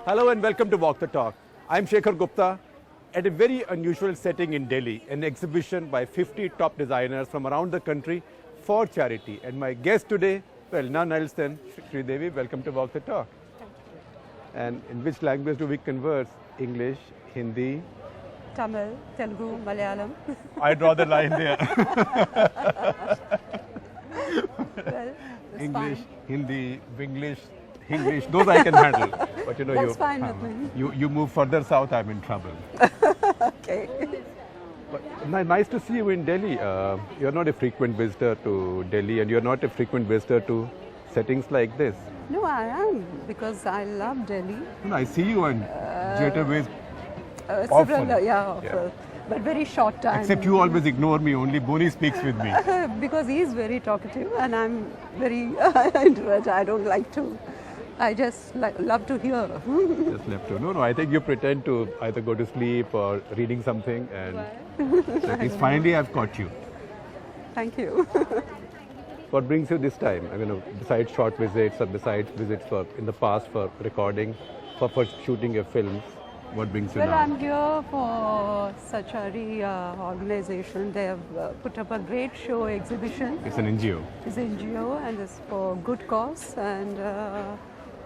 Hello and welcome to Walk the Talk. I'm Shekhar Gupta at a very unusual setting in Delhi, an exhibition by 50 top designers from around the country for charity. And my guest today, well, none else than Sridevi. Welcome to Walk the Talk. Thank you. And in which language do we converse? English, Hindi? Tamil, Telugu, Malayalam. I draw the line there. Well, it's English, fine. Hindi, English, those I can handle. But you know, That's fine with me. You move further south, I'm in trouble. Okay. But nice to see you in Delhi. You're not a frequent visitor to Delhi, and you're not a frequent visitor to settings like this. No, I am because I love Delhi. I see you on Jetaways, Several, Often. yeah, often. But very short time. except you always ignore me. Only Boni speaks with me. Because he's very talkative and I'm very introverted. I don't like to. I just love to hear. Just left to. No, I think you pretend to either go to sleep or reading something, and at least finally I've caught you. Thank you. What brings you this time? I mean, besides short visits or besides visits for in the past for recording, for shooting your films, what brings you Well, now? I'm here for Sachari organization. They have put up a great show exhibition. It's an NGO. It's NGO and it's for good cause and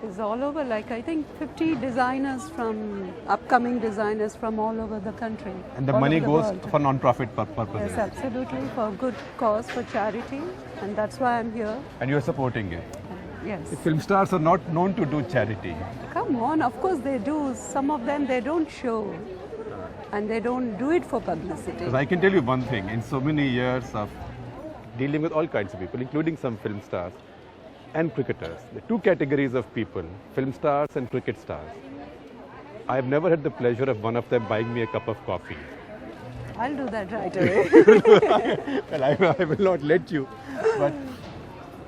it's all over, like I think 50 designers from, upcoming designers from all over the country. And the all money over the goes world. for non-profit purposes. Yes, absolutely, for good cause, for charity, and that's why I'm here. And you're supporting it. Yes. Film stars are not known to do charity. Come on, of course they do. Some of them they don't show and they don't do it for publicity. Because I can tell you one thing, in so many years of dealing with all kinds of people, including some film stars and cricketers, the two categories of people, film stars and cricket stars, I have never had the pleasure of one of them buying me a cup of coffee. I'll do that right away. Well, I will not let you.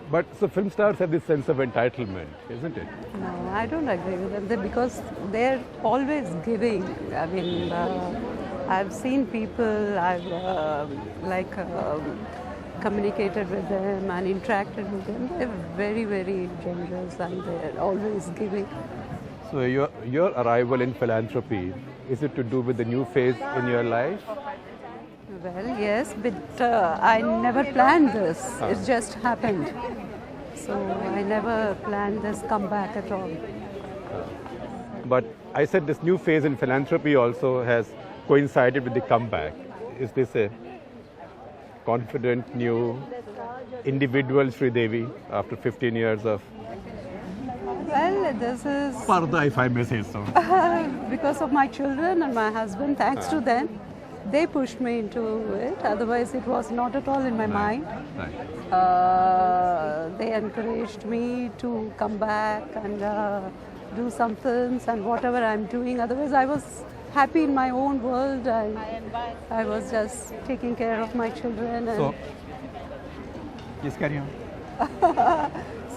But so film stars have this sense of entitlement, isn't it? No, I don't agree with them because they're always giving. I mean, I've seen people, I've communicated with them and interacted with them. They're very, very generous and they're always giving. So your arrival in philanthropy, is it to do with the new phase in your life? Well, yes, but I never planned this. It just happened. So I never planned this comeback at all. But I said this new phase in philanthropy also has coincided with the comeback. Is this a confident new individual Sridevi after 15 years of Well, this is parda, if I may say so? because of my children and my husband. Thanks to them, they pushed me into it. Otherwise, it was not at all in my mind. Right. They encouraged me to come back and do some films and whatever I'm doing. Otherwise, I was happy in my own world and I was just taking care of my children. And So, yes, carry on.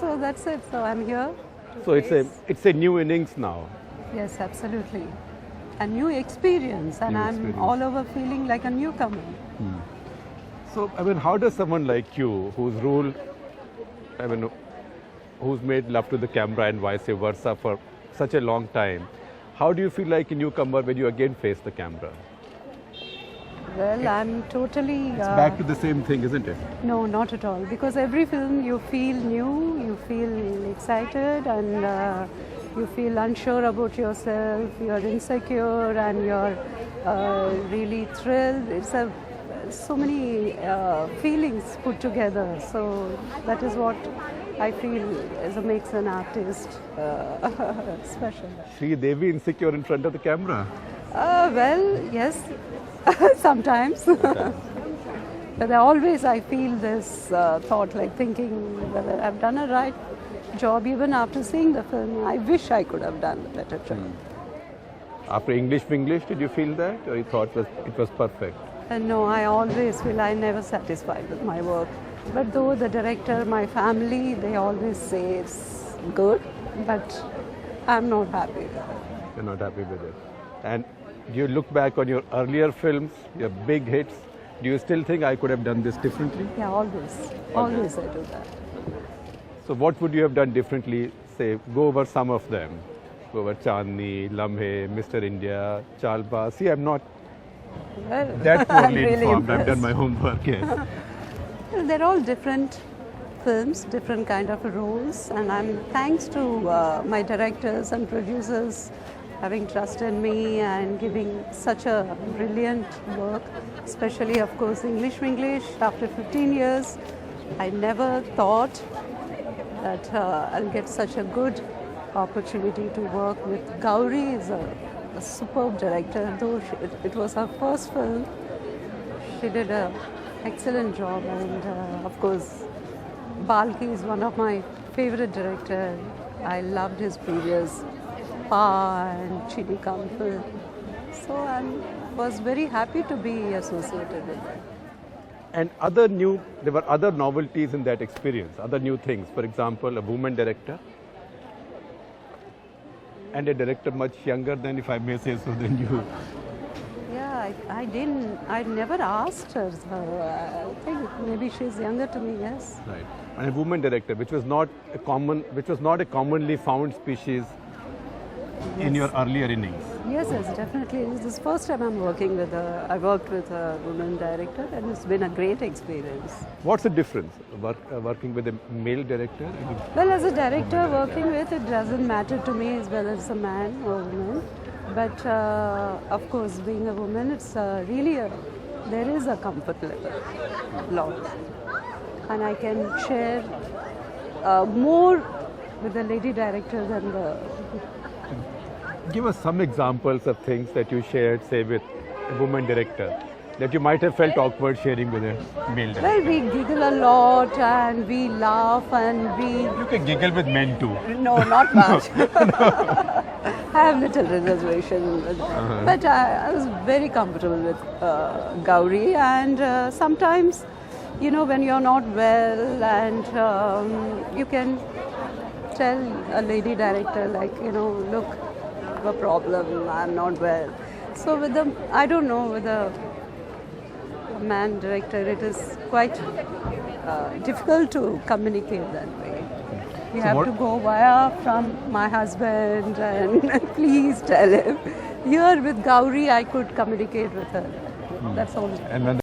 so that's it. So I'm here. So it's a new innings now. Yes, absolutely. A new experience, and New I'm experience. all over feeling like a newcomer. So, I mean, how does someone like you, who's who's made love to the camera and vice versa for such a long time, how do you feel like a newcomer when you again face the camera? Well, I'm totally. It's back to the same thing, isn't it? No, not at all. Because every film you feel new, you feel excited, and you feel unsure about yourself. You're insecure, and you're really thrilled. It's so many feelings put together. So that is what I feel makes an artist special. Sridevi insecure in front of the camera. Well, yes, sometimes. But I feel this thought, like thinking whether I've done a right job even after seeing the film. I wish I could have done a better job. After English, did you feel that, or you thought it was perfect? And no, I always feel I'm never satisfied with my work. But though the director, my family, they always say it's good, but I'm not happy with it. You're not happy with it. And do you look back on your earlier films, your big hits? Do you still think I could have done this differently? Yeah, always. Always I do that. So what would you have done differently? Say, go over some of them. over Chandni, Lamhe, Mr. India, Chalbaz. See, I'm not Well, that I'm poorly really informed. I've done impressed. my homework, yes. They're all different films, different kind of roles, and I'm thanks to my directors and producers having trust in me and giving such a brilliant work, especially of course English English. After 15 years, I never thought that I'll get such a good opportunity to work with Gauri. Is a superb director, though it was her first film. She did an excellent job, and of course, Balki is one of my favorite directors. I loved his previous Pa and Chidi Kampil. So I was very happy to be associated with it. And there were other novelties in that experience, other new things. For example, a woman director and a director much younger than, if I may say so, than you. Yeah, I never asked her. So I think maybe she's younger to me, yes. Right. And a woman director, which was not a commonly found species in your earlier innings. Yes, definitely. This is the first time I worked with a woman director, and it's been a great experience. What's the difference working with a male director? Well, as a director, working with it doesn't matter to me as well as a man or woman. But of course, being a woman, it's really there is a comfort level, lot, and I can share more with the lady director than the. Give us some examples of things that you shared, say, with a woman director that you might have felt awkward sharing with a male director. Well, we giggle a lot and we laugh and we. You can giggle with men too. No, not much. I have little reservation, but I was very comfortable with Gauri, and sometimes, you know, when you're not well, and you can tell a lady director, like, you know, look, I have a problem, I'm not well. So with the, I don't know, with a man director, it is quite difficult to communicate that way. You have to go via from my husband and please tell him. Here with Gauri, I could communicate with her. That's all. And when